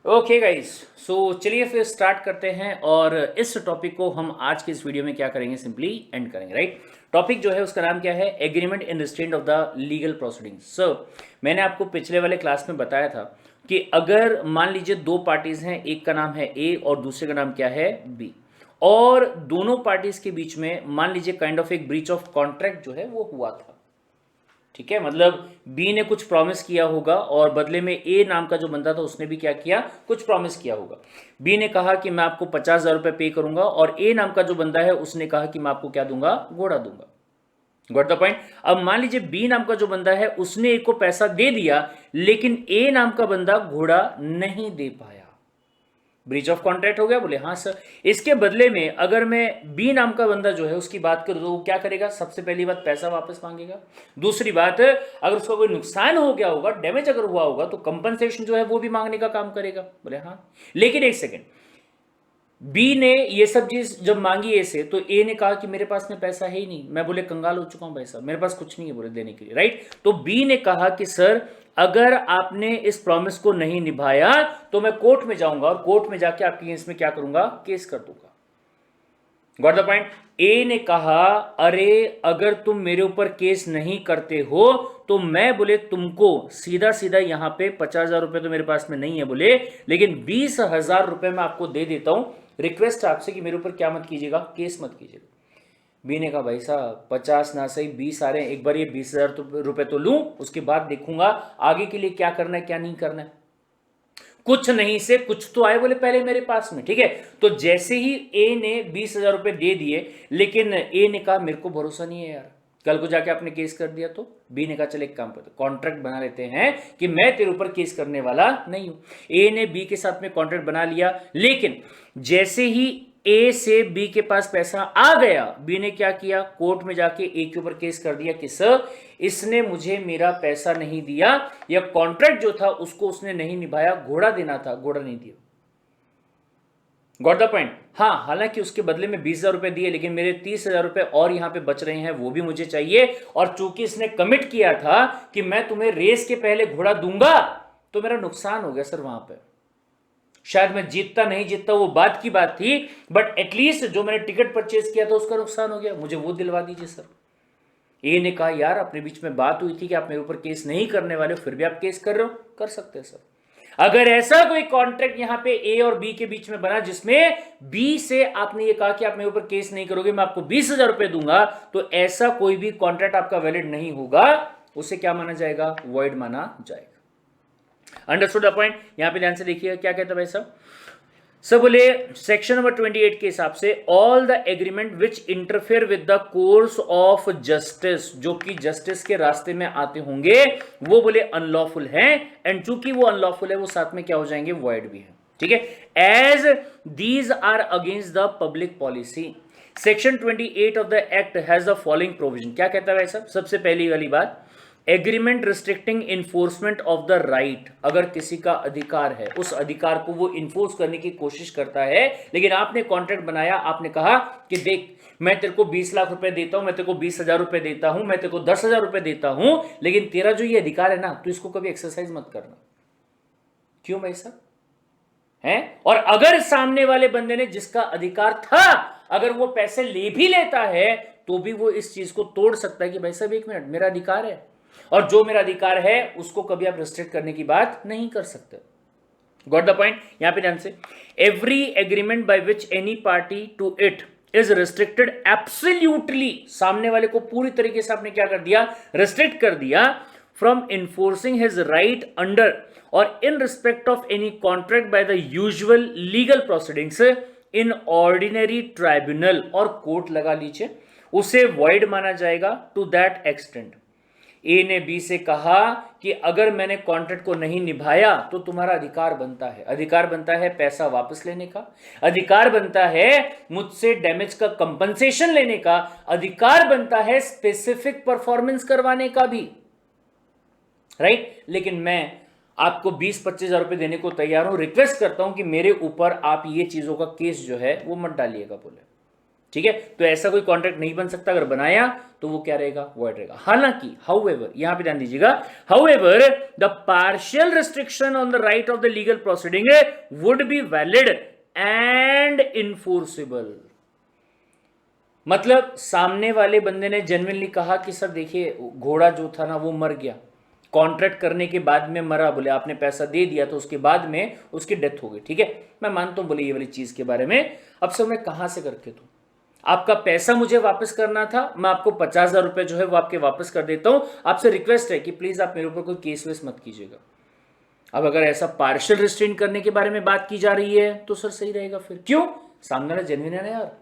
Okay guys, सो चलिए फिर start करते हैं। और इस टॉपिक को हम आज के इस वीडियो में क्या करेंगे, सिंपली एंड करेंगे। राइट, टॉपिक जो है उसका नाम क्या है, agreement in restraint of the legal proceedings. So मैंने आपको पिछले वाले क्लास में बताया था कि अगर मान लीजिए दो पार्टीज हैं, एक का नाम है ए और दूसरे का नाम क्या है, बी, और दोनों पार्टीज के बीच में मान लीजिए काइंड ऑफ एक ब्रीच ऑफ कॉन्ट्रैक्ट जो है वो हुआ था। ठीक है, मतलब बी ने कुछ प्रॉमिस किया होगा और बदले में ए नाम का जो बंदा था उसने भी क्या किया, कुछ प्रॉमिस किया होगा। बी ने कहा कि मैं आपको 50,000 रुपए पे करूंगा और ए नाम का जो बंदा है उसने कहा कि मैं आपको क्या दूंगा, घोड़ा दूंगा। Got the point. अब मान लीजिए बी नाम का जो बंदा है उसने ए को पैसा दे दिया, लेकिन ए नाम का बंदा घोड़ा नहीं दे पाया। ब्रीच ऑफ कॉन्ट्रैक्ट हो गया, बोले हाँ सर। इसके बदले में अगर मैं बी नाम का बंदा जो है उसकी बात करूं तो वो क्या करेगा, सबसे पहली बात पैसा वापस मांगेगा। दूसरी बात, अगर उसका कोई नुकसान हो गया होगा, डैमेज अगर हुआ होगा तो कंपनसेशन जो है वो भी मांगने का काम करेगा। बोले हाँ, लेकिन एक सेकेंड, बी ने ये सब चीज जब मांगी ए से तो ए ने कहा कि मेरे पास में पैसा है ही नहीं, मैं बोले कंगाल हो चुका हूं भाई साहब, मेरे पास कुछ नहीं है बोले देने के लिए। राइट, तो बी ने कहा कि सर अगर आपने इस प्रॉमिस को नहीं निभाया तो मैं कोर्ट में जाऊंगा और कोर्ट में जाके आपके अगेंस्ट में क्या करूंगा, केस कर दूंगा। Got the point. ए ने कहा अरे अगर तुम मेरे ऊपर केस नहीं करते हो तो मैं बोले तुमको सीधा सीधा यहां पे 50,000 रुपए तो मेरे पास में नहीं है बोले, लेकिन 20,000 रुपए मैं आपको दे देता हूं, रिक्वेस्ट आपसे कि मेरे ऊपर क्या मत कीजिएगा, केस मत कीजिएगा। बी ने कहा भाई साहब 50 ना सही 20 आ रहे हैं, एक बार ये 20,000 रुपए तो लूं, उसके बाद देखूंगा आगे के लिए क्या करना है क्या नहीं करना है। कुछ नहीं से कुछ तो आए बोले पहले मेरे पास में। ठीक है, तो जैसे ही ए ने 20,000 रुपए दे दिए, लेकिन ए ने कहा मेरे को भरोसा नहीं है यार, कल को जाके आपने केस कर दिया तो। बी ने कहा चल एक काम करते, कॉन्ट्रैक्ट बना लेते हैं कि मैं तेरे ऊपर केस करने वाला नहीं हूं। ए ने बी के साथ में कॉन्ट्रैक्ट बना लिया, लेकिन जैसे ही ए से बी के पास पैसा आ गया, बी ने क्या किया, कोर्ट में जाके ए के ऊपर केस कर दिया कि सर इसने मुझे मेरा पैसा नहीं दिया, या कॉन्ट्रैक्ट जो था उसको उसने नहीं निभाया, घोड़ा देना था घोड़ा नहीं दिया। Got the point. हाँ, हालांकि उसके बदले में 20,000 रुपए दिए, लेकिन मेरे 30,000 रुपए और यहां पे बच रहे हैं, वो भी मुझे चाहिए। और चूंकि इसने कमिट किया था कि मैं तुम्हें रेस के पहले घोड़ा दूंगा, तो मेरा नुकसान हो गया सर वहां पे। शायद मैं जीतता नहीं जीतता वो बात की बात थी, बट एटलीस्ट जो मैंने टिकट परचेज किया था उसका नुकसान हो गया, मुझे वो दिलवा दीजिए सर। ए ने कहा यार अपने बीच में बात हुई थी कि आप मेरे ऊपर केस नहीं करने वाले हो, फिर भी आप केस कर रहे हो, कर सकते हैं सर। अगर ऐसा कोई कॉन्ट्रैक्ट यहां पे ए और बी के बीच में बना जिसमें बी से आपने ये कहा कि आप मेरे ऊपर केस नहीं करोगे, मैं आपको 20,000 रुपए दूंगा, तो ऐसा कोई भी कॉन्ट्रैक्ट आपका वैलिड नहीं होगा, उसे क्या माना जाएगा, वॉइड माना जाएगा। Understood the point. यहां पे ध्यान से देखिएगा क्या कहता है भाई साहब। सब बोले सेक्शन नंबर 28 के हिसाब से all the agreement which interfere with the course of justice, जो कि जस्टिस के रास्ते में आते होंगे, वो बोले अनलॉफुल हैं, एंड चूंकि वो अनलॉफुल है वो साथ में क्या हो जाएंगे, वॉइड भी है। ठीक है, as these are against the public policy. Section 28 of the act has the following provision. क्या कहता है भाई साहब, सबसे पहली वाली बात, agreement restricting enforcement of the right. अगर किसी का अधिकार है, उस अधिकार को वो इन्फोर्स करने की कोशिश करता है, लेकिन आपने कॉन्ट्रैक्ट बनाया, आपने कहा कि देख मैं तेरे को 20 लाख रुपए देता हूं, मैं तेरे को 20,000 रुपए देता हूं, मैं तेरे को 10,000 रुपए देता हूं, लेकिन तेरा जो ये अधिकार है ना, तो इसको कभी एक्सरसाइज मत करना। क्यों भाई साहब है? और अगर सामने वाले बंदे ने जिसका अधिकार था, अगर वो पैसे ले भी लेता है तो भी वो इस चीज को तोड़ सकता है कि भाई साहब एक मिनट, मेरा अधिकार है, और जो मेरा अधिकार है उसको कभी आप रिस्ट्रिक्ट करने की बात नहीं कर सकते। Got the point. यहां पे ध्यान से, every agreement by which any party to it is restricted absolutely, सामने वाले को पूरी तरीके से आपने क्या कर दिया, रिस्ट्रिक्ट कर दिया, from enforcing his right under or in respect of any contract by the usual legal proceedings in ordinary tribunal, और कोर्ट लगा लीजिए, उसे वॉइड माना जाएगा टू दैट एक्सटेंट। ए ने बी से कहा कि अगर मैंने कॉन्ट्रैक्ट को नहीं निभाया तो तुम्हारा अधिकार बनता है, अधिकार बनता है पैसा वापस लेने का, अधिकार बनता है मुझसे डैमेज का कंपनसेशन लेने का, अधिकार बनता है स्पेसिफिक परफॉर्मेंस करवाने का भी। राइट, लेकिन मैं आपको 20-25,000 रुपए देने को तैयार हूं, रिक्वेस्ट करता हूं कि मेरे ऊपर आप ये चीजों का केस जो है वो मत डालिएगा बोले। ठीक है, तो ऐसा कोई कॉन्ट्रैक्ट नहीं बन सकता, अगर बनाया तो वो क्या रहेगा, वॉइड रहेगा। हालांकि हाउएवर, यहां पे ध्यान दीजिएगा, however the partial restriction on the right of the legal proceeding would be valid and enforceable. मतलब सामने वाले बंदे ने जेन्युइनली कहा कि सर देखिए घोड़ा जो था ना वो मर गया, कॉन्ट्रैक्ट करने के बाद में मरा, बोले आपने पैसा दे दिया तो उसके बाद में उसकी डेथ हो गई, ठीक है, मैं मानता हूं बोले ये वाली चीज के बारे में। अब सर मैं कहां से करके दूं, आपका पैसा मुझे वापस करना था, मैं आपको 50,000 रुपए जो है वो आपके वापस कर देता हूं, आपसे रिक्वेस्ट है कि प्लीज आप मेरे ऊपर कोई केस वेस मत कीजिएगा। अब अगर ऐसा पार्शियल रिस्ट्रेन करने के बारे में बात की जा रही है तो सर सही रहेगा। फिर क्यों, सामने वाला जेन्युइन है ना यार,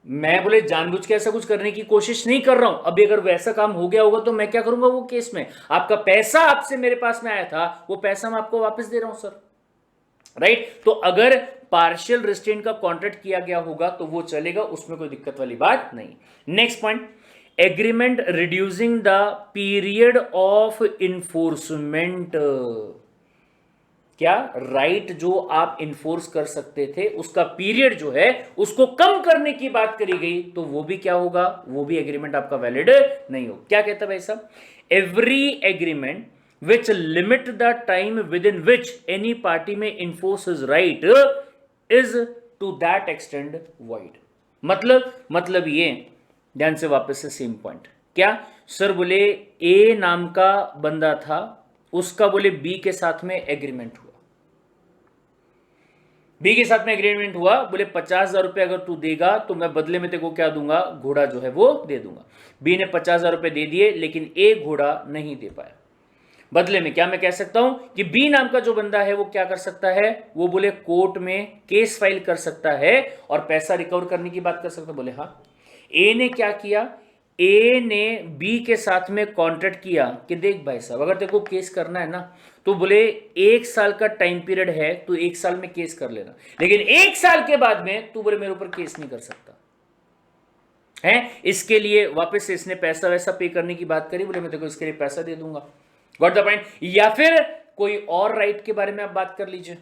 मैं बोले जानबूझ के ऐसा कुछ करने की कोशिश नहीं कर रहा हूं। अभी अगर वैसा काम हो गया होगा तो मैं क्या करूंगा वो केस में, आपका पैसा आपसे मेरे पास में आया था, वो पैसा मैं आपको वापस दे रहा हूं सर, राइट। तो अगर पार्शियल रिस्ट्रेंट का कॉन्ट्रैक्ट किया गया होगा तो वो चलेगा, उसमें कोई दिक्कत वाली बात नहीं। Next point, agreement reducing the period of enforcement. क्या राइट जो आप इन्फोर्स कर सकते थे उसका पीरियड जो है उसको कम करने की बात करी गई, तो वो भी क्या होगा, वो भी एग्रीमेंट आपका वैलिड नहीं होगा। क्या कहता है भाई साहब, every agreement which limit the time within which any party may enforce his right is to that extent void। मतलब ये ध्यान से वापस से सेम पॉइंट, क्या सर बोले ए नाम का बंदा था, उसका बोले बी के साथ में एग्रीमेंट हुआ, बी के साथ में एग्रीमेंट हुआ, बोले 50,000 रुपए अगर तू देगा तो मैं बदले में तेरे को क्या दूंगा, घोड़ा जो है वो दे दूंगा। बी ने 50,000 रुपए दे दिए लेकिन ए घोड़ा नहीं दे पाया। बदले में क्या मैं कह सकता हूं कि बी नाम का जो बंदा है वो क्या कर सकता है, वो बोले कोर्ट में केस फाइल कर सकता है और पैसा रिकवर करने की बात कर सकता है। बोले हाँ। ए ने क्या किया, ए ने बी के साथ में कॉन्ट्रैक्ट किया कि देख भाई साहब अगर तेरे को केस करना है ना तो बोले 1 साल का टाइम पीरियड है, तू 1 साल में केस कर लेना, लेकिन 1 साल के बाद में तू बोले मेरे ऊपर केस नहीं कर सकता है। इसके लिए वापस से इसने पैसा वैसा पे करने की बात करी, बोले मैं तेरे को इसके लिए पैसा दे दूंगा, गॉट द पॉइंट। या फिर कोई और राइट के बारे में आप बात कर लीजिए,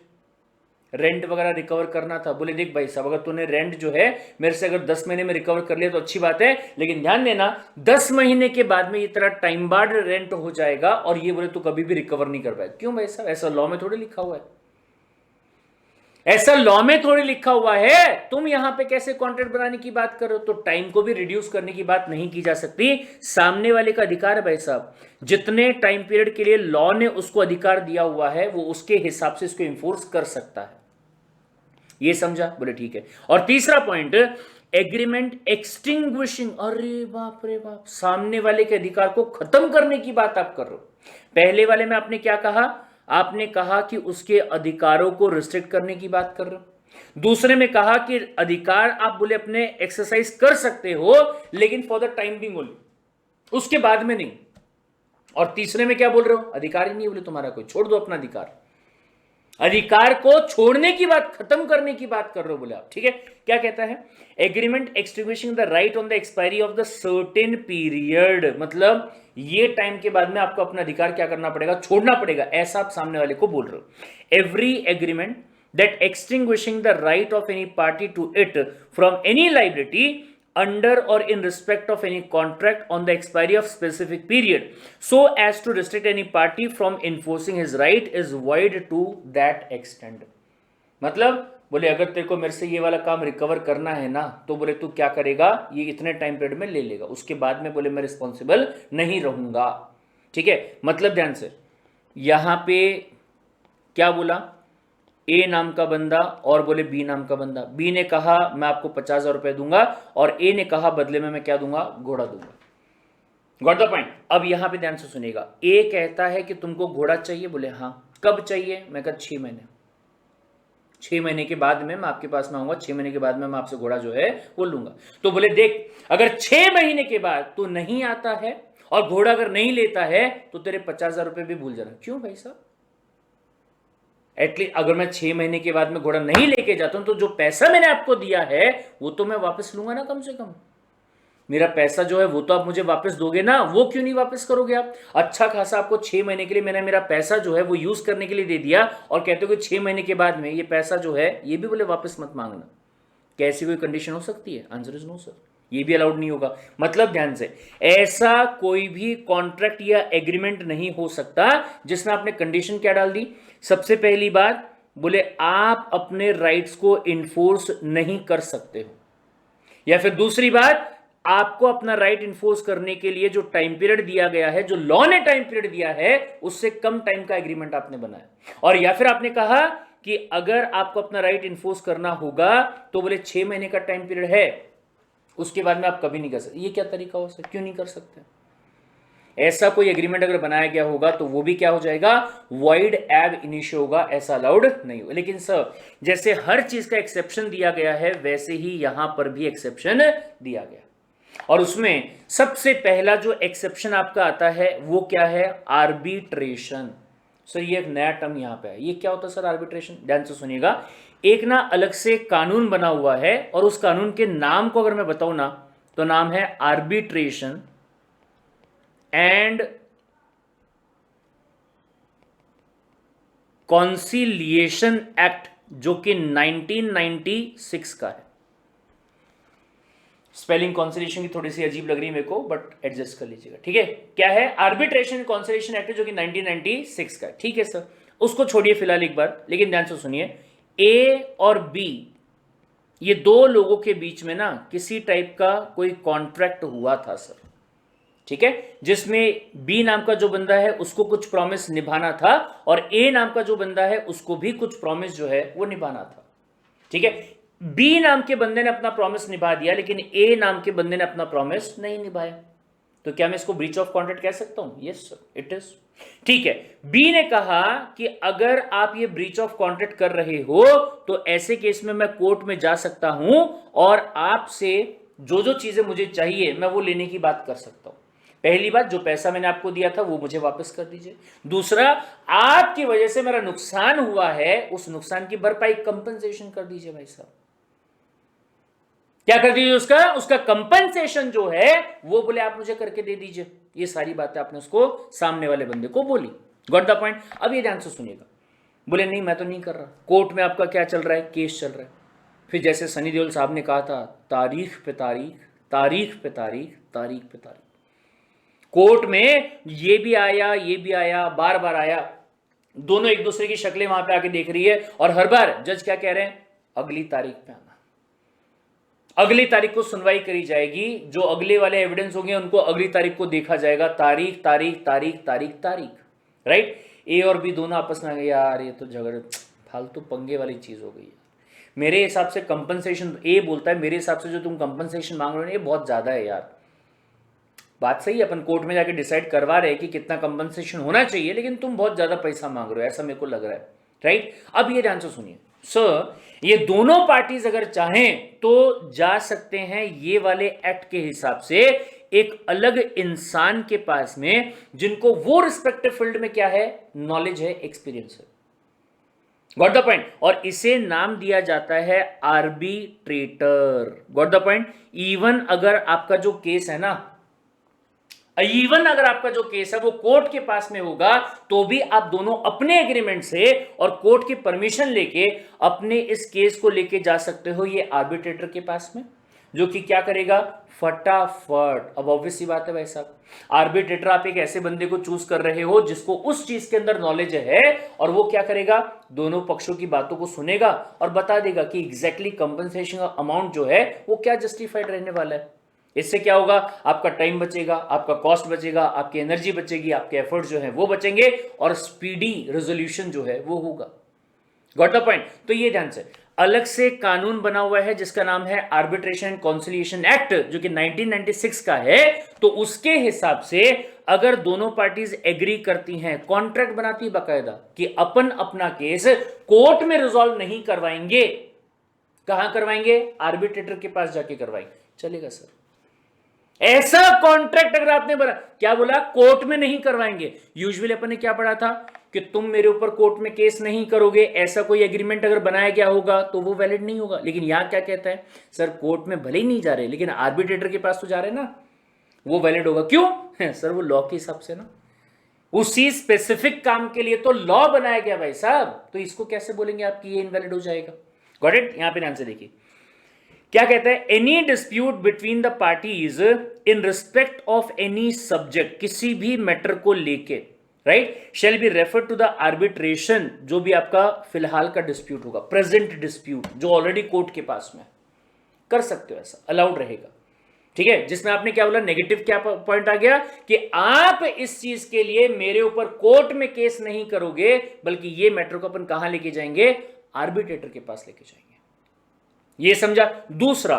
रेंट वगैरह रिकवर करना था, बोले देख भाई साहब अगर तूने रेंट जो है मेरे से अगर 10 महीने में रिकवर कर लिया तो अच्छी बात है, लेकिन ध्यान देना 10 महीने के बाद में ये तेरा टाइम बार्ड रेंट हो जाएगा और ये बोले तू कभी भी रिकवर नहीं कर पाएगा। क्यों भाई साहब, ऐसा लॉ में थोड़ी लिखा हुआ है, ऐसा लॉ में थोड़ी लिखा हुआ है। तुम यहां पे कैसे कॉन्ट्रैक्ट बनाने की बात कर रहे हो, तो टाइम को भी रिड्यूस करने की बात नहीं की जा सकती, सामने वाले का अधिकार है भाई साहब, जितने टाइम पीरियड के लिए लॉ ने उसको अधिकार दिया हुआ है वो उसके हिसाब से इसको इंफोर्स कर सकता है। ये समझा, बोले ठीक है। और तीसरा पॉइंट, एग्रीमेंट एक्सटिंग्विशिंग, अरे बाप रे बाप, सामने वाले के अधिकार को खत्म करने की बात आप कर रहे हो। पहले वाले में आपने क्या कहा, आपने कहा कि उसके अधिकारों को रिस्ट्रिक्ट करने की बात कर रहे हो। दूसरे में कहा कि अधिकार आप बोले अपने एक्सरसाइज कर सकते हो लेकिन for the time being only, उसके बाद में नहीं। और तीसरे में क्या बोल रहे हो, अधिकार ही नहीं बोले तुम्हारा कोई, छोड़ दो अपना अधिकार, अधिकार को छोड़ने की बात, खत्म करने की बात कर रहे हो बोले आप, ठीक है। क्या कहता है, agreement extinguishing the right on the expiry of the certain period, मतलब ये टाइम के बाद में आपको अपना अधिकार क्या करना पड़ेगा, छोड़ना पड़ेगा, ऐसा आप सामने वाले को बोल रहे हो। Every agreement that extinguishing the right of any party to it from any liability under or in respect of any contract on the expiry of specific period so as to restrict any party from enforcing his right is void to that extent। मतलब बोले अगर तेरे को मेरे से ये वाला काम रिकवर करना है ना तो बोले तू क्या करेगा, ये इतने टाइम पीरियड में ले लेगा, उसके बाद में बोले मैं रिस्पॉन्सिबल नहीं रहूंगा, ठीक है। मतलब ध्यान से यहां पे क्या बोला, ए नाम का बंदा और बोले बी नाम का बंदा, बी ने कहा मैं आपको 50,000 रुपए दूंगा और ए ने कहा बदले में मैं क्या दूंगा, घोड़ा दूंगा, गॉट द पॉइंट। अब यहां पे ध्यान से सुनिएगा, ए कहता है कि तुमको घोड़ा चाहिए, बोले हाँ, कब चाहिए, मैं कहा 6 महीने, 6 महीने के बाद में मैं आपके पास में आऊंगा, 6 महीने के बाद में मैं आपसे घोड़ा जो है वो लूंगा। तो बोले देख अगर 6 महीने के बाद तू नहीं आता है और घोड़ा अगर नहीं लेता है तो तेरे 50,000 रुपए भी भूल जाना। क्यों भाई साहब, एटलीस्ट अगर मैं 6 महीने के बाद में घोड़ा नहीं लेके जाता हूं तो जो पैसा मैंने आपको दिया है वो तो मैं वापस लूंगा ना, कम से कम मेरा पैसा जो है वो तो आप मुझे वापस दोगे ना, वो क्यों नहीं वापस करोगे आप। अच्छा खासा आपको 6 महीने के लिए मैंने मेरा पैसा जो है वो यूज करने के लिए दे दिया और कहते हो कि 6 महीने के बाद में ये पैसा जो है ये भी बोले वापस मत मांगना, क्या ऐसी कोई कंडीशन हो सकती है? आंसर इज नो सर, ये भी अलाउड नहीं होगा। मतलब ध्यान से, ऐसा कोई भी कॉन्ट्रैक्ट या एग्रीमेंट नहीं हो सकता जिसमें आपने कंडीशन क्या डाल दी? सबसे पहली बात बोले आप अपने राइट्स को इन्फोर्स नहीं कर सकते हो, या फिर दूसरी बात आपको अपना राइट इन्फोर्स करने के लिए जो टाइम पीरियड दिया गया है, जो लॉ ने टाइम पीरियड दिया है, उससे कम टाइम का एग्रीमेंट आपने बनाया, और या फिर आपने कहा कि अगर आपको अपना राइट इन्फोर्स करना होगा तो बोले 6 महीने का टाइम पीरियड है, उसके बाद में आप कभी नहीं कर सकते। ये क्या तरीका हो सकता? क्यों नहीं कर सकते? ऐसा कोई एग्रीमेंट अगर बनाया गया होगा तो वो भी क्या हो जाएगा? वॉइड एब इनिशियो होगा, ऐसा अलाउड नहीं होगा। लेकिन सर जैसे हर चीज का एक्सेप्शन दिया गया है वैसे ही यहां पर भी एक्सेप्शन दिया गया, और उसमें सबसे पहला जो एक्सेप्शन आपका आता है वो क्या है? आर्बिट्रेशन। सर ये एक नया टर्म यहां पे है, ये क्या होता है सर आर्बिट्रेशन? ध्यान से सुनिएगा, एक ना अलग से कानून बना हुआ है और उस कानून के नाम को अगर मैं बताऊं ना तो नाम है आर्बिट्रेशन एंड कॉन्सिलिएशन एक्ट, जो कि 1996 का है। स्पेलिंग कॉन्सिलिएशन की थोड़ी सी अजीब लग रही है मेरे को, बट एडजस्ट कर लीजिएगा, ठीक है। क्या है? आर्बिट्रेशन कॉन्सिलिएशन एक्ट, जो कि 1996 का है, ठीक है सर। उसको छोड़िए फिलहाल एक बार, लेकिन ध्यान से सुनिए, ए और बी ये दो लोगों के बीच में ना किसी टाइप का कोई कॉन्ट्रैक्ट हुआ था सर, ठीक है, जिसमें बी नाम का जो बंदा है उसको कुछ प्रॉमिस निभाना था और ए नाम का जो बंदा है उसको भी कुछ प्रॉमिस जो है वो निभाना था, ठीक है। बी नाम के बंदे ने अपना प्रॉमिस निभा दिया लेकिन ए नाम के बंदे ने अपना प्रॉमिस नहीं निभाया, तो क्या मैं इसको ब्रीच ऑफ कॉन्ट्रैक्ट कह सकता हूं? यस सर इट इज, ठीक है। बी ने कहा कि अगर आप ये ब्रीच ऑफ कॉन्ट्रैक्ट कर रहे हो तो ऐसे केस में मैं कोर्ट में जा सकता हूं और आपसे जो जो चीजें मुझे चाहिए मैं वो लेने की बात कर सकता हूं। पहली बात, जो पैसा मैंने आपको दिया था वो मुझे वापस कर दीजिए। दूसरा, आपकी वजह से मेरा नुकसान हुआ है, उस नुकसान की भरपाई कंपनसेशन कर दीजिए भाई साहब। क्या कर दीजिए? उसका कंपनसेशन जो है वो बोले आप मुझे करके दे दीजिए। ये सारी बातें आपने उसको सामने वाले बंदे को बोली। Got the point? अब ये ध्यान से सुनिएगा, बोले नहीं मैं तो नहीं कर रहा, कोर्ट में आपका क्या चल रहा है? केस चल रहा है। फिर जैसे सनी देओल साहब ने कहा था, तारीख पे तारीख, तारीख पे तारीख, तारीख पे तारीख, कोर्ट में ये भी आया ये भी आया, बार बार आया, दोनों एक दूसरे की शक्लें वहां पे आके देख रही है और हर बार जज क्या कह रहे हैं? अगली तारीख पे आना, अगली तारीख को सुनवाई करी जाएगी, जो अगले वाले एविडेंस होंगे उनको अगली तारीख को देखा जाएगा, तारीख तारीख तारीख तारीख तारीख, राइट। ए और बी दोनों आपस में आ गए, यार ये तो झगड़े फालतू पंगे वाली चीज हो गई है। मेरे हिसाब से कंपनसेशन, ए बोलता है मेरे हिसाब से जो तुम कंपनसेशन मांग रहे हो ये बहुत ज्यादा है यार। बात सही है, अपन कोर्ट में जाके डिसाइड करवा रहे हैं कि कितना कंपनसेशन होना चाहिए, लेकिन तुम बहुत ज्यादा पैसा मांग रहे हो, ऐसा मेरे को लग रहा है, राइट। अब ये ध्यान से सुनिए सर, ये दोनों पार्टीज अगर चाहें तो जा सकते हैं ये वाले एक्ट के हिसाब से एक अलग इंसान के पास में, जिनको वो रिस्पेक्टिव फील्ड में क्या है? नॉलेज है, एक्सपीरियंस है। Got the point? और इसे नाम दिया जाता है arbitrator. Got the point? Even अगर आपका जो केस है ना, इवन अगर आपका जो केस है वो कोर्ट के पास में होगा तो भी आप दोनों अपने एग्रीमेंट से और कोर्ट की परमिशन लेके अपने इस केस को लेके जा सकते हो ये आर्बिट्रेटर के पास में, जो कि क्या करेगा? फटाफट। अब ऑब्वियस सी बात है भाई साहब, आर्बिट्रेटर आप एक ऐसे बंदे को चूज कर रहे हो जिसको उस चीज के अंदर नॉलेज है, और वो क्या करेगा? दोनों पक्षों की बातों को सुनेगा और बता देगा कि एग्जैक्टली कंपनसेशन अमाउंट जो है वो क्या जस्टिफाइड रहने वाला है। इससे क्या होगा? आपका टाइम बचेगा, आपका कॉस्ट बचेगा, आपकी एनर्जी बचेगी, आपके एफर्ट्स जो है वो बचेंगे और स्पीडी रेजोल्यूशन जो है वो होगा। Got the point? तो ये ध्यान से, अलग से कानून बना हुआ है जिसका नाम है आर्बिट्रेशन कॉन्सिलिएशन एक्ट, जो कि 1996 का है। तो उसके हिसाब से अगर दोनों पार्टीज एग्री करती हैं, कॉन्ट्रैक्ट बनाती है बाकायदा कि अपन अपना केस कोर्ट में रिजॉल्व नहीं करवाएंगे, कहां करवाएंगे? आर्बिट्रेटर के पास जाके करवाएंगे, चलेगा सर। ऐसा कॉन्ट्रैक्ट अगर आपने बना, क्या बोला? कोर्ट में नहीं करवाएंगे। यूजुअली अपन ने क्या पढ़ा था कि तुम मेरे ऊपर कोर्ट में केस नहीं करोगे, ऐसा कोई एग्रीमेंट अगर बनाया गया होगा तो वो वैलिड नहीं होगा। लेकिन यहां क्या कहता है? सर कोर्ट में भले ही नहीं जा रहे लेकिन आर्बिट्रेटर के पास तो जा रहे ना, वो वैलिड होगा। क्यों? सर वो लॉ के हिसाब से ना, उसी स्पेसिफिक काम के लिए तो लॉ बनाया गया भाई साहब, तो इसको कैसे बोलेंगे आप कि ये इनवैलिड हो जाएगा? Got it? यहां पे ध्यान से देखिए, क्या कहता है, any dispute between the parties in respect of any subject, किसी भी मैटर को लेके, right, shall be refer to the arbitration, जो भी आपका फिलहाल का डिस्प्यूट होगा, प्रेजेंट डिस्प्यूट जो ऑलरेडी कोर्ट के पास में, कर सकते हो, ऐसा अलाउड रहेगा, ठीक है। जिसमें आपने क्या बोला, नेगेटिव क्या पॉइंट आ गया कि आप इस चीज के लिए मेरे ऊपर कोर्ट में केस नहीं करोगे, बल्कि ये मैटर को अपन कहां लेके जाएंगे, आर्बिट्रेटर के पास लेके जाएंगे, ये समझा। दूसरा,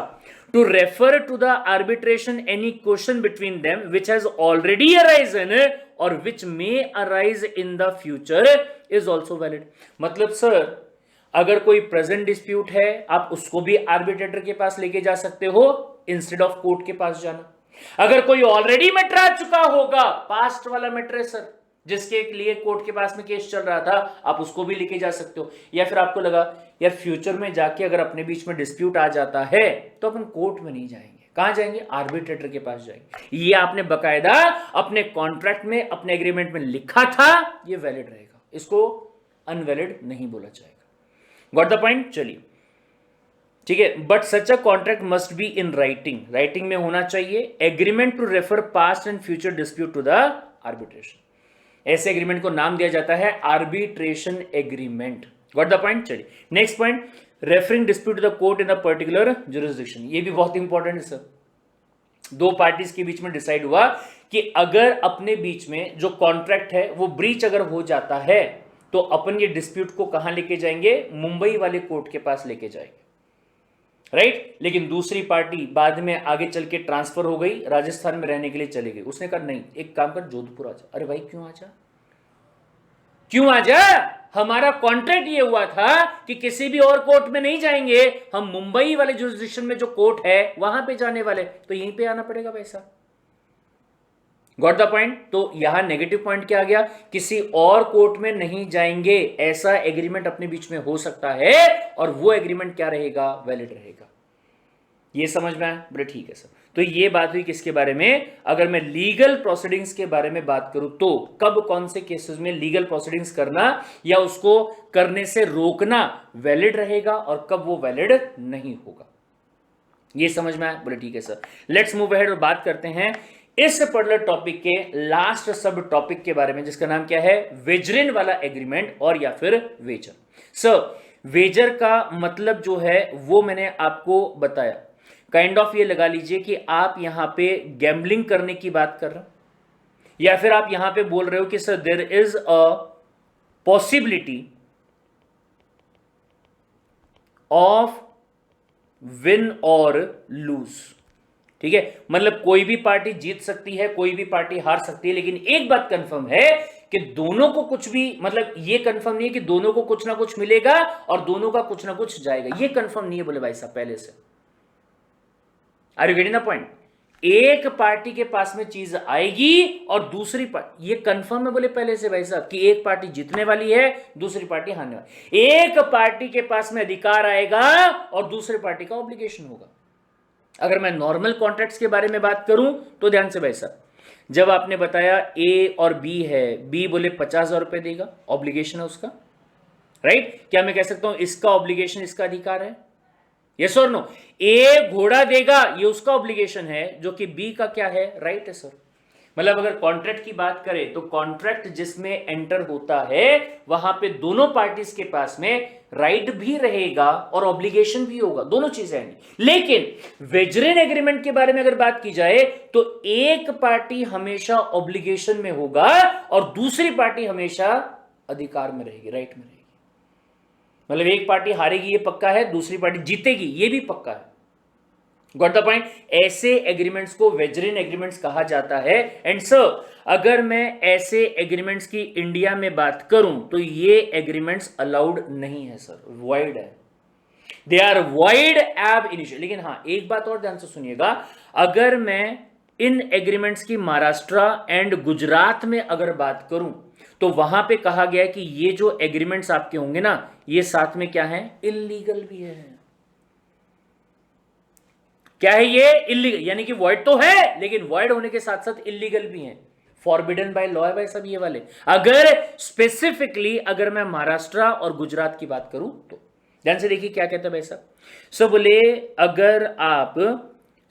to refer to the arbitration any question between them which has already arisen or which may arise in the future is also valid. मतलब सर, अगर कोई प्रेजेंट डिस्प्यूट है, आप उसको भी आर्बिट्रेटर के पास लेके जा सकते हो इंस्टेड ऑफ कोर्ट के पास जाना। अगर कोई ऑलरेडी मैटर आ चुका होगा, पास्ट वाला मैटर है सर, जिसके लिए कोर्ट के पास में केस चल रहा था, आप उसको भी लेके जा सकते हो। या फिर आपको लगा यार फ्यूचर में जाके अगर अपने बीच में डिस्प्यूट आ जाता है तो अपन कोर्ट में नहीं जाएंगे, कहां जाएंगे, आर्बिट्रेटर के पास जाएंगे। ये आपने बकायदा अपने कॉन्ट्रैक्ट में, अपने एग्रीमेंट में लिखा था, ये वैलिड रहेगा, इसको अनवैलिड नहीं बोला जाएगा। गॉट द पॉइंट, चलिए ठीक है। But such a contract must be in writing, writing में होना चाहिए। Agreement to refer past and future dispute to the arbitration, ऐसे एग्रीमेंट को नाम दिया जाता है arbitration agreement. Got the point, चलिए next point, referring dispute to the court in a particular jurisdiction. ये भी बहुत इंपॉर्टेंट है सर। दो पार्टीज के बीच में डिसाइड हुआ कि अगर अपने बीच में जो कॉन्ट्रैक्ट है वो ब्रीच अगर हो जाता है तो अपन ये डिस्प्यूट को कहां लेके जाएंगे, मुंबई वाले कोर्ट के पास लेके जाएंगे, राइट। लेकिन दूसरी पार्टी बाद में आगे चल के ट्रांसफर हो गई, राजस्थान में रहने के लिए चली गई। उसने कहा नहीं, एक काम कर, जोधपुर आ जा। अरे भाई क्यों आ जा, क्यों आ जा, हमारा कॉन्ट्रैक्ट ये हुआ था कि किसी भी और कोर्ट में नहीं जाएंगे, हम मुंबई वाले जुरिस्डिक्शन में जो कोर्ट है वहां पे जाने वाले, तो यहीं पे आना पड़ेगा वैसा। Got the point. तो यहां नेगेटिव पॉइंट क्या आ गया, किसी और कोर्ट में नहीं जाएंगे, ऐसा एग्रीमेंट अपने बीच में हो सकता है और वो एग्रीमेंट क्या रहेगा, वैलिड रहेगा। ये समझ में आया, बड़े ठीक है सर। तो ये बात हुई किसके बारे में, अगर मैं लीगल प्रोसीडिंग्स के बारे में बात करूं तो कब कौन से केसेस में लीगल प्रोसीडिंग्स करना या उसको करने से रोकना वैलिड रहेगा और कब वो वैलिड नहीं होगा। ये समझ में आया, बड़े ठीक है सर। लेट्स मूव अहेड और बात करते हैं इस पर्टिकुलर टॉपिक के लास्ट सब टॉपिक के बारे में, जिसका नाम क्या है, वेजरिन वाला एग्रीमेंट और या फिर वेजर। सर वेजर का मतलब जो है वो मैंने आपको बताया, काइंड ऑफ ये लगा लीजिए कि आप यहां पे गैम्बलिंग करने की बात कर रहे हो, या फिर आप यहां पे बोल रहे हो कि sir there is a possibility of win और लूज। ठीक है, मतलब कोई भी पार्टी जीत सकती है, कोई भी पार्टी हार सकती है, लेकिन एक बात कंफर्म है कि दोनों को कुछ भी, मतलब ये कंफर्म नहीं है कि दोनों को कुछ ना कुछ मिलेगा और दोनों का कुछ ना कुछ जाएगा, ये कंफर्म नहीं है बोले भाई साहब पहले से। Are you getting the point? एक पार्टी के पास में चीज आएगी और दूसरी पार्टी, ये कंफर्म है बोले पहले से भाई साहब कि एक पार्टी जीतने वाली है, दूसरी पार्टी हारने वाली। एक पार्टी के पास में अधिकार आएगा और दूसरी पार्टी का ऑब्लिगेशन होगा। अगर मैं नॉर्मल कॉन्ट्रैक्ट्स के बारे में बात करूं तो ध्यान से भाई साहब, जब आपने बताया ए और बी है, बी बोले 50,000 रुपए देगा, ऑब्लिगेशन है उसका, राइट। क्या मैं कह सकता हूं इसका ऑब्लिगेशन, इसका अधिकार है, यस और नो? ए घोड़ा देगा, ये उसका ऑब्लिगेशन है, जो कि बी का क्या है, राइट है सर। मतलब अगर कॉन्ट्रैक्ट की बात करें तो कॉन्ट्रैक्ट जिसमें एंटर होता है वहां पे दोनों पार्टीज के पास में राइट भी रहेगा और ऑब्लिगेशन भी होगा, दोनों चीजें हैं। लेकिन वेजरिन एग्रीमेंट के बारे में अगर बात की जाए तो एक पार्टी हमेशा ऑब्लिगेशन में होगा और दूसरी पार्टी हमेशा अधिकार में रहेगी, राइट में रहेगी। मतलब एक पार्टी हारेगी ये पक्का है, दूसरी पार्टी जीतेगी ये भी पक्का है। Got the point? ऐसे एग्रीमेंट्स को वेजरिन एग्रीमेंट्स कहा जाता है। एंड सर अगर मैं ऐसे एग्रीमेंट्स की इंडिया में बात करूं तो ये एग्रीमेंट्स अलाउड नहीं है सर, वॉइड है, दे आर वॉइड एब इनिशियल। लेकिन हां एक बात और ध्यान से सुनिएगा, अगर मैं इन एग्रीमेंट्स की महाराष्ट्र एंड गुजरात में अगर बात करूं तो वहां पे कहा गया है कि ये जो एग्रीमेंट्स आपके होंगे ना, ये साथ में क्या है, इल्लीगल भी है। क्या है ये, इल्लीगल, यानी कि वॉइड तो है लेकिन वॉइड होने के साथ साथ इल्लीगल भी है, फॉरबिडन बाय लॉ है भाई सब ये वाले। अगर स्पेसिफिकली अगर मैं महाराष्ट्र और गुजरात की बात करूं तो ध्यान से देखिए क्या कहता है भाई साहब। सो बोले अगर आप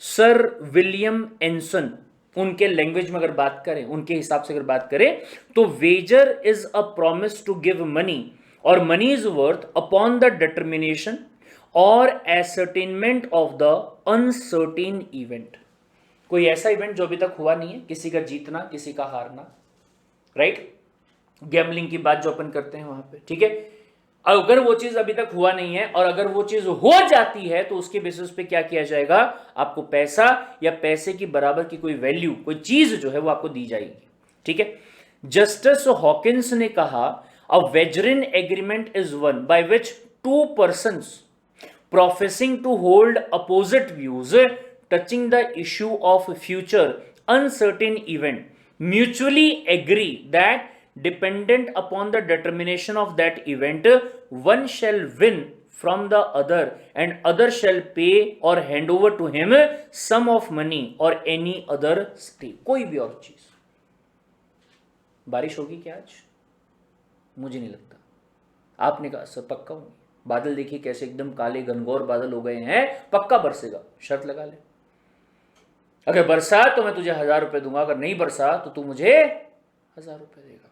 सर विलियम एंसन उनके लैंग्वेज में अगर बात करें, उनके हिसाब से अगर बात करें, तो wager is a promise to give money or money is worth upon the determination or ascertainment of the uncertain event. कोई ऐसा इवेंट जो अभी तक हुआ नहीं है, किसी का जीतना किसी का हारना, राइट, गैम्बलिंग की बात जो अपन करते हैं वहां पे, ठीक है। अगर वो चीज अभी तक हुआ नहीं है और अगर वो चीज हो जाती है तो उसके बेसिस पे क्या किया जाएगा, आपको पैसा या पैसे की बराबर की कोई वैल्यू, कोई चीज जो है वो आपको दी जाएगी, ठीक है। जस्टिस हॉकिंस ने कहा a wagering agreement is one by which two persons professing to hold opposite views touching the issue of future uncertain event mutually agree that dependent upon the determination of that event one shall win from the other and other shall pay or hand over to him sum of money or any other stake। कोई भी और चीज। बारिश होगी क्या आज? मुझे नहीं लगता। आपने कहा सर पक्का होगी। बादल देखिए कैसे एकदम काले घनघोर बादल हो गए हैं, पक्का बरसेगा, शर्त लगा ले। अगर बरसा तो मैं तुझे 1000 रुपए दूंगा, अगर नहीं बरसा तो तू मुझे 1000 रुपए देगा।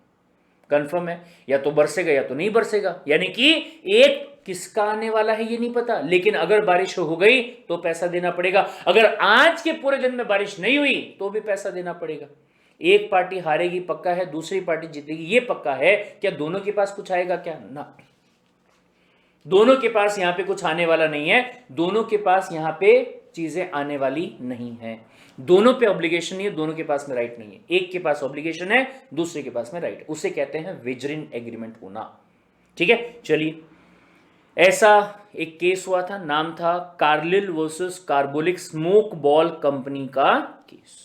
कंफर्म है, या तो बरसेगा या तो नहीं बरसेगा, यानी कि एक किसका आने वाला है ये नहीं पता, लेकिन अगर बारिश हो गई तो पैसा देना पड़ेगा। अगर आज के पूरे दिन में बारिश नहीं हुई तो भी पैसा देना पड़ेगा। एक पार्टी हारेगी पक्का है, दूसरी पार्टी जीतेगी ये पक्का है। क्या दोनों के पास कुछ आएगा क्या? ना, दोनों के पास यहां पे कुछ आने वाला नहीं है, दोनों के पास यहां पे चीजें आने वाली नहीं है, दोनों पे ऑब्लिगेशन नहीं है, दोनों के पास में राइट नहीं है। एक के पास ऑब्लिगेशन है, दूसरे के पास में राइट, उसे कहते हैं वेजरिन एग्रीमेंट होना, ठीक है। चलिए, ऐसा एक केस हुआ था, नाम था Carlill versus carbolic smoke ball company का case.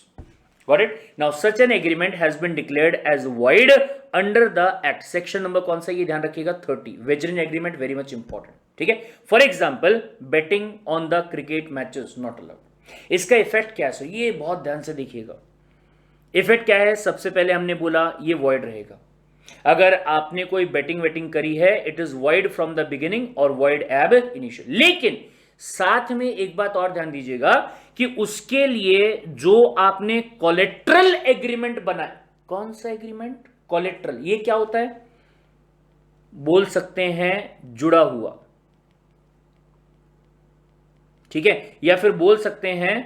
Got it? Now such an agreement has been declared as void under the act. Section number कौन सा ये ध्यान रखिएगा 30। Wagerin agreement very much important, ठीक है। For example, betting on the cricket matches not allowed। इसका effect क्या है? ये बहुत ध्यान से देखिएगा। इफेक्ट क्या है? सबसे पहले हमने बोला ये void रहेगा। अगर आपने कोई बेटिंग वेटिंग करी है, it is void from the beginning और void ab initio। लेकिन साथ में एक बात और ध्यान दीजिएगा कि उसके लिए जो आपने कोलेट्रल एग्रीमेंट बनाया, कौन सा एग्रीमेंट? कोलेट्रल। ये क्या होता है? बोल सकते हैं जुड़ा हुआ, ठीक है, या फिर बोल सकते हैं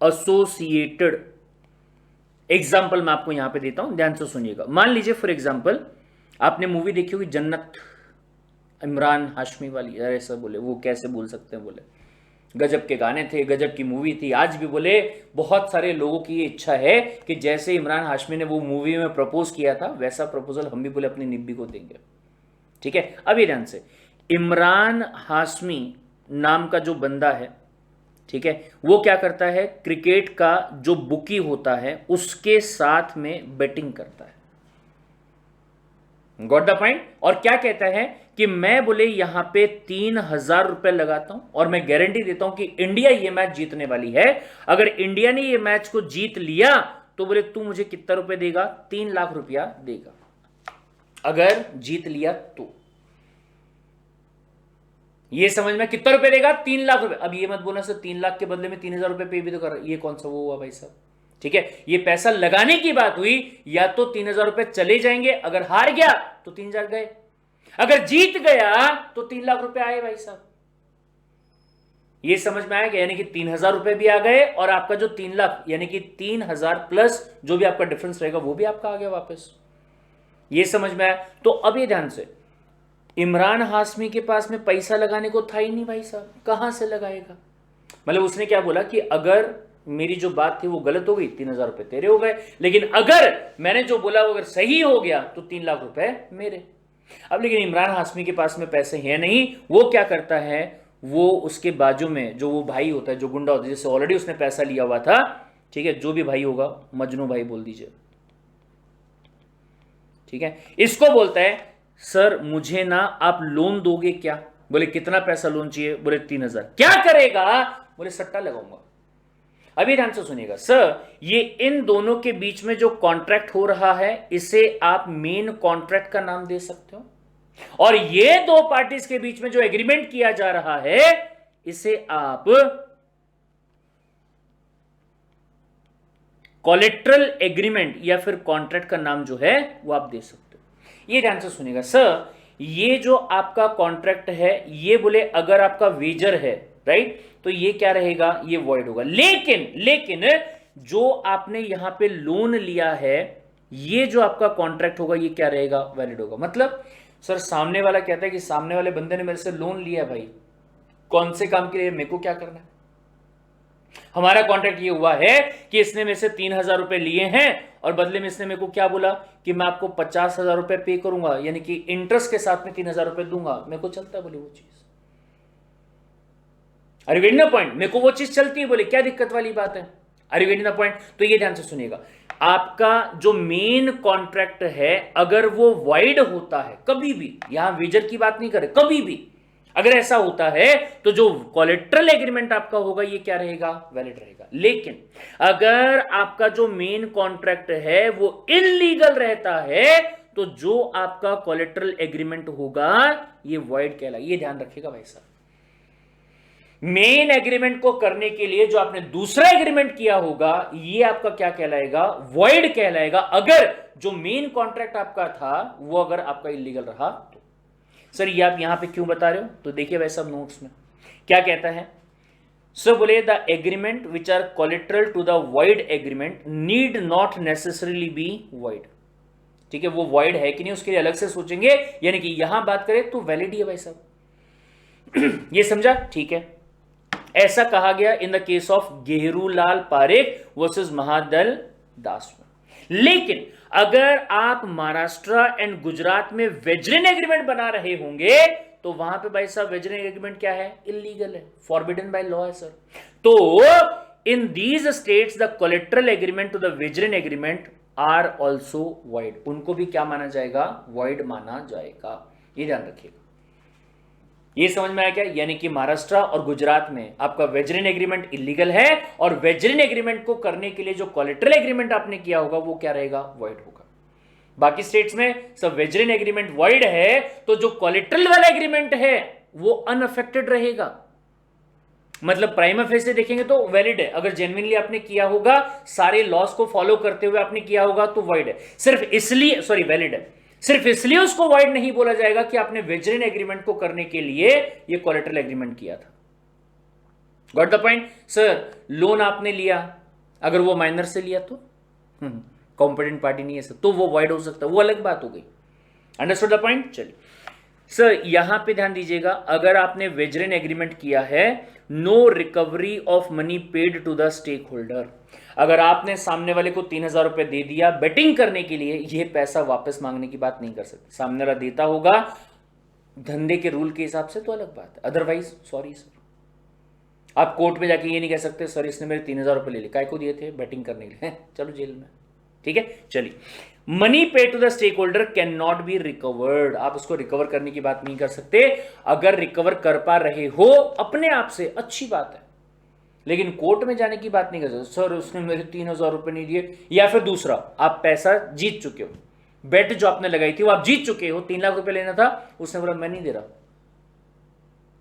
एसोसिएटेड। एग्जाम्पल मैं आपको यहां पे देता हूं, ध्यान से सुनिएगा। मान लीजिए फॉर एग्जाम्पल आपने मूवी देखी होगी जन्नत, इमरान हाशमी वाली, ऐसा बोले वो कैसे बोल सकते हैं, बोले गजब के गाने थे, गजब की मूवी थी। आज भी बोले बहुत सारे लोगों की ये इच्छा है कि जैसे इमरान हाशमी ने वो मूवी में प्रपोज किया था वैसा प्रपोजल हम भी बोले अपनी निब्बी को देंगे, ठीक है। अब ये ध्यान से, इमरान हाशमी नाम का जो बंदा है, ठीक है, वो क्या करता है, क्रिकेट का जो बुकी होता है उसके साथ में बेटिंग करता है। Got the point? और क्या कहता है कि मैं बोले यहां पे 3000 रुपए लगाता हूं और मैं गारंटी देता हूं कि इंडिया ये मैच जीतने वाली है। अगर इंडिया ने ये मैच को जीत लिया तो बोले तू मुझे कितना रुपए देगा? 3 लाख रुपया देगा, अगर जीत लिया तो। ये समझ में, कितना रुपए देगा? 3 लाख रुपए। अब ये मत बोलना सर 3 लाख के बदले में 3000 रुपए पे भी तो कर रहा है, ये कौन सा वो हुआ भाई साहब, ठीक है। ये पैसा लगाने की बात हुई, या तो 3000 रुपए चले जाएंगे, अगर हार गया तो 3000 गए, अगर जीत गया तो 3 लाख रुपए आए भाई साहब। ये समझ में आया? यानी कि 3000 रुपए भी आ गए और आपका जो 3 लाख यानी कि 3000 प्लस जो भी आपका डिफरेंस रहेगा वो भी आपका आ गया वापस। ये समझ में आया? तो अब ये ध्यान से, इमरान हाशमी के पास में पैसा लगाने को था ही नहीं भाई साहब, कहां से लगाएगा? मतलब उसने क्या बोला कि अगर मेरी जो बात थी वो गलत हो गई, 3000 रुपए तेरे हो गए, लेकिन अगर मैंने जो बोला वो अगर सही हो गया तो 3 लाख रुपए मेरे। अब लेकिन इमरान हाशमी के पास में पैसे हैं नहीं, वो क्या करता है, वो उसके बाजू में जो वो भाई होता है, जो गुंडा होता है, जिससे ऑलरेडी उसने पैसा लिया हुआ था, ठीक है, जो भी भाई होगा, मजनू भाई बोल दीजिए, ठीक है, इसको बोलता है सर मुझे ना आप लोन दोगे क्या? बोले कितना पैसा लोन चाहिए? बोले 3000। क्या करेगा? बोले सट्टा लगाऊंगा। अभी ध्यान से सुनिएगा सर, ये इन दोनों के बीच में जो कॉन्ट्रैक्ट हो रहा है इसे आप मेन कॉन्ट्रैक्ट का नाम दे सकते हो, और ये दो पार्टीज के बीच में जो एग्रीमेंट किया जा रहा है इसे आप कोलेट्रल एग्रीमेंट या फिर कॉन्ट्रैक्ट का नाम जो है वो आप दे सकते हो। ये ध्यान से सुनिएगा सर, ये जो आपका कॉन्ट्रैक्ट है ये बोले अगर आपका वेजर है, राइट, तो ये क्या रहेगा, ये वॉइड होगा। लेकिन जो आपने यहां पे लोन लिया है ये जो आपका कॉन्ट्रैक्ट होगा ये क्या रहेगा, वैलिड होगा। मतलब सर सामने वाला कहता है कि सामने वाले बंदे ने मेरे से लोन लिया भाई, कौन से काम के लिए, मेरे को क्या करना है। हमारा कॉन्ट्रैक्ट ये हुआ है कि इसने मेरे से 3,000 रुपए लिए हैं और बदले में इसने मेरे को क्या बोला कि मैं आपको 50,000 रुपए पे करूंगा, यानी कि इंटरेस्ट के साथ में 3,000 रुपए दूंगा। मेरे को चलता है बोले वो चीज, अरे वेट द पॉइंट, मेरे को वो चीज चलती है बोले, क्या दिक्कत वाली बात है। अरे वेट द पॉइंट। तो ये ध्यान से सुनिएगा, आपका जो मेन कॉन्ट्रैक्ट है अगर वो वाइड होता है कभी भी, यहां वेजर की बात नहीं करे, कभी भी अगर ऐसा होता है तो जो कोलेट्रल एग्रीमेंट आपका होगा ये क्या रहेगा, वैलिड रहेगा। लेकिन अगर आपका जो मेन कॉन्ट्रैक्ट है वो इलीगल रहता है तो जो आपका कोलेट्रल एग्रीमेंट होगा ये वॉइड कहलाएगा। ये ध्यान रखिएगा भाई साहब, मेन एग्रीमेंट को करने के लिए जो आपने दूसरा एग्रीमेंट किया होगा ये आपका क्या कहलाएगा, वॉइड कहलाएगा, अगर जो मेन कॉन्ट्रैक्ट आपका था वो अगर आपका इलीगल रहा तो। सर ये आप यहां पे क्यों बता रहे हो, तो देखिए वैसे सब नोट्स में क्या कहता है। सो बोले the agreement which are collateral to the void agreement need not necessarily be void. ठीक है, वो वॉइड है कि नहीं उसके लिए अलग से सोचेंगे, यानी कि यहां बात करें तो वैलिड ही है भाई साहब। ये समझा, ठीक है। ऐसा कहा गया in the case of Gherulal Parekh versus Mahadal Das में। लेकिन अगर आप महाराष्ट्र एंड गुजरात में वेजरिन एग्रीमेंट बना रहे होंगे तो वहां पे भाई साहब वेजरिन एग्रीमेंट क्या है, इलीगल है, फॉरबिडन बाय लॉ है सर। तो in these states the collateral agreement to the wagering agreement are also void, उनको भी क्या माना जाएगा, वॉइड माना जाएगा। ये ध्यान रखिएगा। ये समझ में आया क्या, यानी कि महाराष्ट्र और गुजरात में आपका वेजरिन एग्रीमेंट इलीगल है और वेजरिन एग्रीमेंट को करने के लिए जो कोलेट्रल एग्रीमेंट आपने किया होगा वो क्या रहेगा, वॉइड होगा। बाकी स्टेट्स में सब वेजरिन एग्रीमेंट वॉइड है तो जो कोलेट्रल वाला एग्रीमेंट है वो अनअफेक्टेड रहेगा। मतलब प्राइमा फेस देखेंगे तो वैलिड है, अगर जेन्युइनली आपने किया होगा, सारे लॉस को फॉलो करते हुए आपने किया होगा तो वॉइड है। सिर्फ इसलिए वैलिड है, सिर्फ इसलिए उसको वॉइड नहीं बोला जाएगा कि आपने वेजरिन एग्रीमेंट को करने के लिए ये कोलेट्रल एग्रीमेंट किया था। Got the point. Sir loan आपने लिया, अगर वो माइनर से लिया तो कॉम्पिटेंट पार्टी नहीं है सर, तो वो वॉइड हो सकता है, वो अलग बात हो गई। Understood the point. चलिए सर यहां पे ध्यान दीजिएगा, अगर आपने वेजरिन एग्रीमेंट किया है, no recovery of money paid to the stakeholder. अगर आपने सामने वाले को 3,000 रुपए दे दिया बेटिंग करने के लिए, यह पैसा वापस मांगने की बात नहीं कर सकते। सामने वाला देता होगा धंधे के रूल के हिसाब से तो अलग बात है, अदरवाइज सॉरी सर, आप कोर्ट में जाके ये नहीं कह सकते सर इसने मेरे 3,000 रुपए ले लिए, काय को दिए थे, बैटिंग करने के लिए, चलो जेल में। ठीक है, चलिए money pay to the stakeholder can not be recovered, आप उसको रिकवर करने की बात नहीं कर सकते। अगर रिकवर कर पा रहे हो अपने आप से अच्छी बात है, लेकिन कोर्ट में जाने की बात नहीं कर सकते सर उसने मेरे 3,000 रुपए नहीं दिए। या फिर दूसरा, आप पैसा जीत चुके हो, बेट जो आपने लगाई थी वो आप जीत चुके हो, 3 लाख रुपए लेना था, उसने बोला मैं नहीं दे रहा,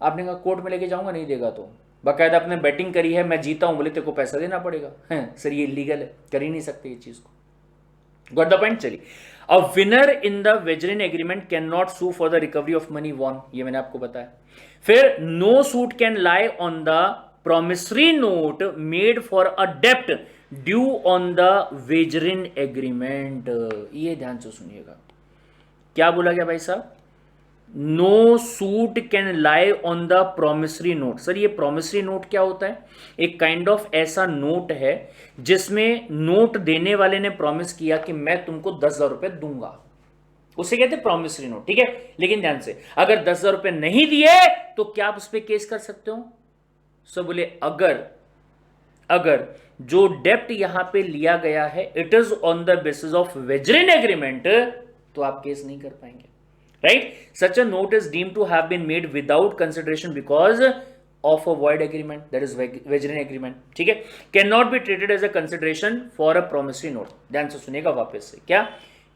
आपने कहा कोर्ट में लेके जाऊंगा, नहीं देगा तो बाकायदा आपने बैटिंग करी है, मैं जीता हूं, बोले तेरे को पैसा देना पड़ेगा, सर ये इलीगल है, कर ही नहीं सकते ये चीज को। Got the point. चलिए, a winner in the wagering agreement can not sue for the recovery of money won, ये मैंने आपको बताया। फिर no suit can lie on the promissory note made for a debt due on the wagering agreement. ये ध्यान से सुनिएगा, क्या बोला गया भाई साहब, no suit can lie on the promissory note. Sir ये प्रोमिसरी नोट क्या होता है, एक काइंड ऑफ ऐसा नोट है जिसमें नोट देने वाले ने प्रॉमिस किया कि मैं तुमको 10,000 रुपए दूंगा, उसे कहते हैं प्रोमिसरी नोट। ठीक है, लेकिन ध्यान से, अगर 10,000 रुपए नहीं दिए तो क्या आप उस पर केस कर सकते हो। सो बोले अगर जो डेप्ट यहां पे लिया गया है it is on the basis of wagering agreement, तो आप केस नहीं कर पाएंगे, right. Such a note is deemed to have been made without consideration because of a void agreement, that is wagering agreement. ठीक है, can not be treated as a consideration for a promissory note. ध्यान से सुनिएगा वापस से, क्या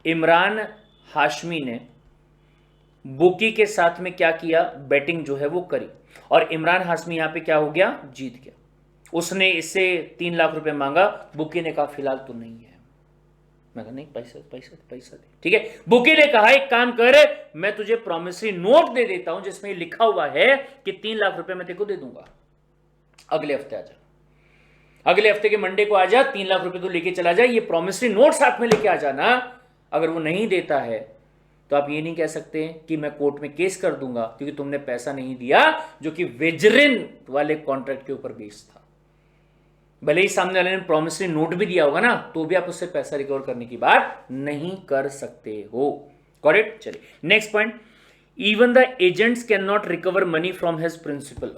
इमरान हाशमी ने bookie के साथ में क्या किया, बैटिंग जो है वो करी, और इमरान हाशमी यहां पे क्या हो गया, जीत गया। उसने इससे 3 लाख रुपए मांगा, बुकी ने कहा फिलहाल तो नहीं है। मैं कहा नहीं, पैसा पैसा पैसा दे, ठीक है। बुकी ने कहा एक काम कर, मैं तुझे प्रॉमिसरी नोट दे देता हूं जिसमें लिखा हुआ है कि 3 लाख रुपए मैं तेरे को दे दूंगा, अगले हफ्ते आ जा, अगले हफ्ते के मंडे को आ जा, 3 लाख रुपए तू लेके चला जा, ये प्रॉमिसरी नोट साथ में लेके आ जाना। अगर वो नहीं देता है तो आप ये नहीं कह सकते कि मैं कोर्ट में केस कर दूंगा क्योंकि तुमने पैसा नहीं दिया, जो कि वेजरिन वाले कॉन्ट्रैक्ट के ऊपर बेस्ड था। भले ही सामने वाले ने प्रॉमिसरी नोट भी दिया होगा ना, तो भी आप उससे पैसा रिकवर करने की बात नहीं कर सकते हो। Got it? चलिए next point, even the agents can not recover money from his principal.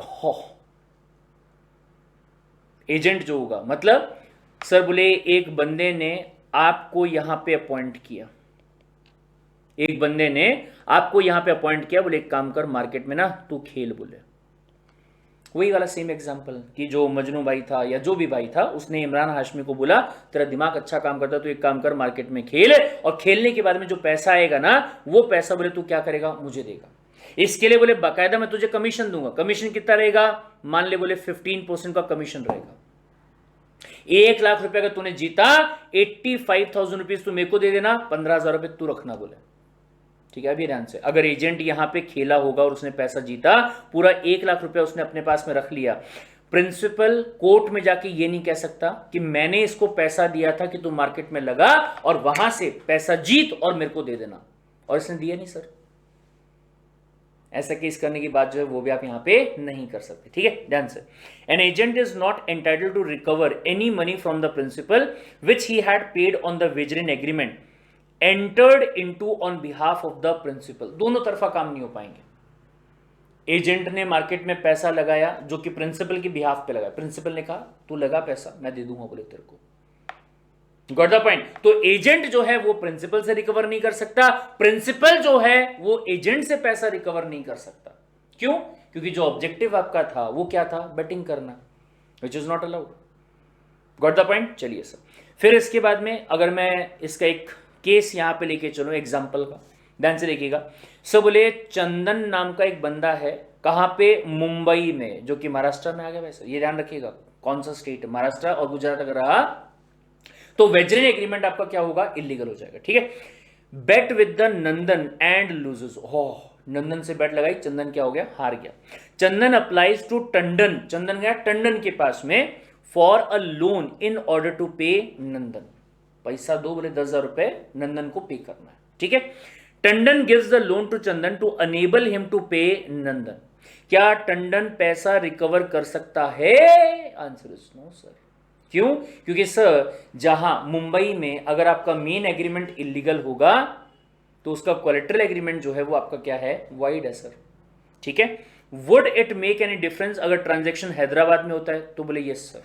Agent जो होगा, मतलब सर बोले एक बंदे ने आपको यहां पे अपॉइंट किया, एक बंदे ने आपको यहां पे अपॉइंट किया, बोले एक काम कर मार्केट में ना तू खेल, बोले वही वाला सेम एग्जांपल कि जो मजनू भाई था या जो भी भाई था, उसने इमरान हाशमी को बोला तेरा दिमाग अच्छा काम करता है, तो एक काम कर मार्केट में खेल, और खेलने के बाद में जो पैसा आएगा ना, वो पैसा बोले तू क्या करेगा, मुझे देगा। इसके लिए बोले बाकायदा मैं तुझे कमीशन दूंगा। कमीशन कितना रहेगा, मान ले बोले 15% का कमीशन रहेगा। 1 लाख रुपए अगर तूने जीता, 85,000 रुपीज तू मेरे को दे देना, 15,000 रुपए तू रखना, बोले ठीक है। अभी ध्यान से, अगर एजेंट यहां पे खेला होगा और उसने पैसा जीता, पूरा 1 लाख रुपया उसने अपने पास में रख लिया, प्रिंसिपल कोर्ट में जाके ये नहीं कह सकता कि मैंने इसको पैसा दिया था कि तू मार्केट में लगा और वहां से पैसा जीत और मेरे को दे देना, और इसने दिया नहीं सर। ऐसा केस करने की बात जो है वो भी आप यहां पे नहीं कर सकते, ठीक है। ध्यान से, an agent is not entitled to recover any money from the principal which he had paid on the wagering agreement entered into on behalf of the principal. दोनों तरफा काम नहीं हो पाएंगे। एजेंट ने मार्केट में पैसा लगाया जो कि प्रिंसिपल के बिहाफ पे लगाया, प्रिंसिपल ने कहा तू लगा पैसा, मैं दे दूंगा, बोले तेरे को। Got the point? तो एजेंट जो है वो प्रिंसिपल से रिकवर नहीं कर सकता, प्रिंसिपल जो है वो एजेंट से पैसा रिकवर नहीं कर सकता। क्यों? क्योंकि जो ऑब्जेक्टिव आपका था वो क्या था, बैटिंग करना, which is not allowed. Got the point? चलिए सर, फिर इसके बाद में अगर मैं इसका एक केस यहां पे लेके चलो एग्जाम्पल का, ध्यान से देखिएगा। सो बोले चंदन नाम का एक बंदा है, कहां पे, मुंबई में, जो कि महाराष्ट्र में आ गया। वैसे ये ध्यान रखिएगा कौन सा स्टेट, महाराष्ट्र और गुजरात अगर रहा तो वेजरिन एग्रीमेंट आपका क्या होगा, इलीगल हो जाएगा, ठीक है। Bet with the Nandan and loses. Nandan से बेट लगाई, चंदन क्या हो गया, हार गया। चंदन अप्लाइज टू टंडन, चंदन गया टंडन के पास में for a loan in order to pay Nandan. पैसा दो, बोले 10,000 रुपए नंदन को पे करना है, ठीक है। Tandon gives the loan to Chandan to enable him to pay Nandan. क्या टंडन पैसा रिकवर कर सकता है? Answer is no sir. क्यों? क्योंकि सर जहां मुंबई में अगर आपका मेन एग्रीमेंट इलीगल होगा तो उसका कोलेटरल एग्रीमेंट जो है वो आपका क्या है, वाइड है सर, ठीक है। Would it make any difference अगर ट्रांजैक्शन हैदराबाद में होता है? तो बोले यस सर।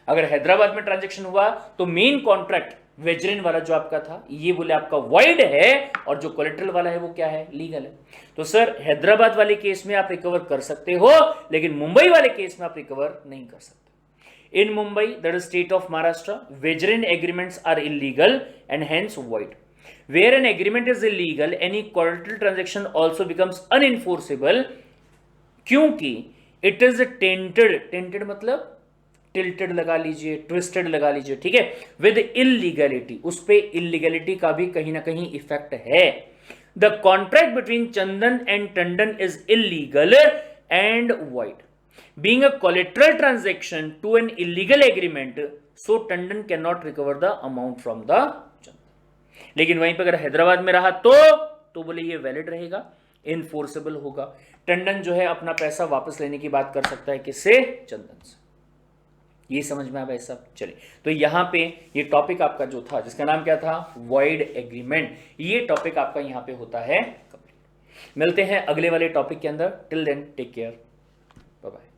अगर हैदराबाद में ट्रांजैक्शन हुआ तो मेन कॉन्ट्रैक्ट वेजरिन वाला जो आपका था ये बोले आपका वाइड है, और जो कोलेटरल वाला है वो क्या है, लीगल है। तो सर हैदराबाद वाले केस में आप रिकवर कर सकते हो, लेकिन मुंबई वाले केस में आप रिकवर नहीं कर सकते। In Mumbai, that is state of Maharashtra, vegerin agreements are illegal and hence void. Where an agreement is illegal, any collateral transaction also becomes unenforceable क्योंकि it is tainted, tainted मतलब tilted लगा लीजिए, twisted लगा लीजिए, ठीक है, with illegality, उस पे illegality का भी कहीं ना कहीं इफेक्ट है। The contract between Chandan and Tandon is illegal and void. Being a collateral transaction to an illegal agreement, so Tandon cannot recover the amount from the Chandan. लेकिन वहीं पर अगर हैदराबाद में रहा तो बोले ये वैलिड रहेगा, इनफोर्सेबल होगा। टंडन जो है अपना पैसा वापस लेने की बात कर सकता है, किससे, चंदन से। ये समझ में आ गया सब? चलिए, तो यहां पे ये टॉपिक आपका जो था जिसका नाम क्या था, वॉइड एग्रीमेंट, ये टॉपिक आपका यहां पे होता है कंप्लीट। मिलते हैं अगले वाले टॉपिक के अंदर। Till then take care, bye bye.